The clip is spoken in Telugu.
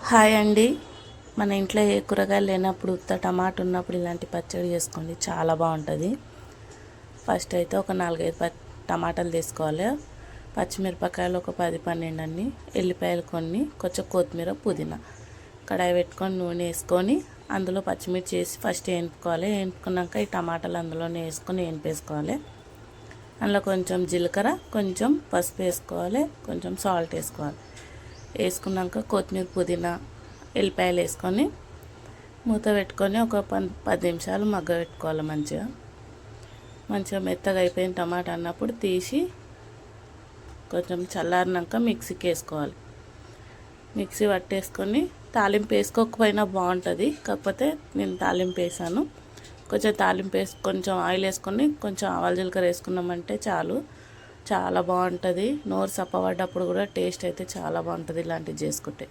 హాయ్ అండి. మన ఇంట్లో ఏ కూరగాయలు లేనప్పుడు ఉత్త టమాటా ఉన్నప్పుడు ఇలాంటి పచ్చడి చేసుకోండి, చాలా బాగుంటుంది. ఫస్ట్ అయితే ఒక 4-5 టమాటాలు తీసుకోవాలి. పచ్చిమిరపకాయలు ఒక 10-12 అన్ని, ఎల్లిపాయలు కొన్ని, కొంచెం కొత్తిమీర, పుదీనా. కడాయి పెట్టుకొని నూనె వేసుకొని అందులో పచ్చిమిర్చి వేసి ఫస్ట్ వేయించుకోవాలి. వేయించుకున్నాక ఈ టమాటాలు అందులోనే వేసుకొని వేయింపేసుకోవాలి. అందులో కొంచెం జీలకర్ర, కొంచెం పసుపు వేసుకోవాలి, కొంచెం సాల్ట్ వేసుకోవాలి. వేసుకున్నాక కొత్తిమీర, పుదీనా, ఎల్లిపాయలు వేసుకొని మూత పెట్టుకొని ఒక 10 నిమిషాలు మగ్గబెట్టుకోవాలి. మంచిగా మెత్తగా అయిపోయిన టమాటా అన్నప్పుడు తీసి కొంచెం చల్లారినాక మిక్సీకి వేసుకోవాలి. మిక్సీ పట్టేసుకొని తాలింపు వేసుకోకపోయినా బాగుంటుంది, కాకపోతే నేను తాలింపు వేసాను. కొంచెం తాలింపు వేసి కొంచెం ఆయిల్ వేసుకొని కొంచెం ఆవాలు జీలకర్ర వేసుకున్నామంటే చాలు, చాలా బాగుంటుంది. నోరు సప్పబడ్డప్పుడు కూడా టేస్ట్ అయితే చాలా బాగుంటుంది ఇలాంటివి చేసుకుంటే.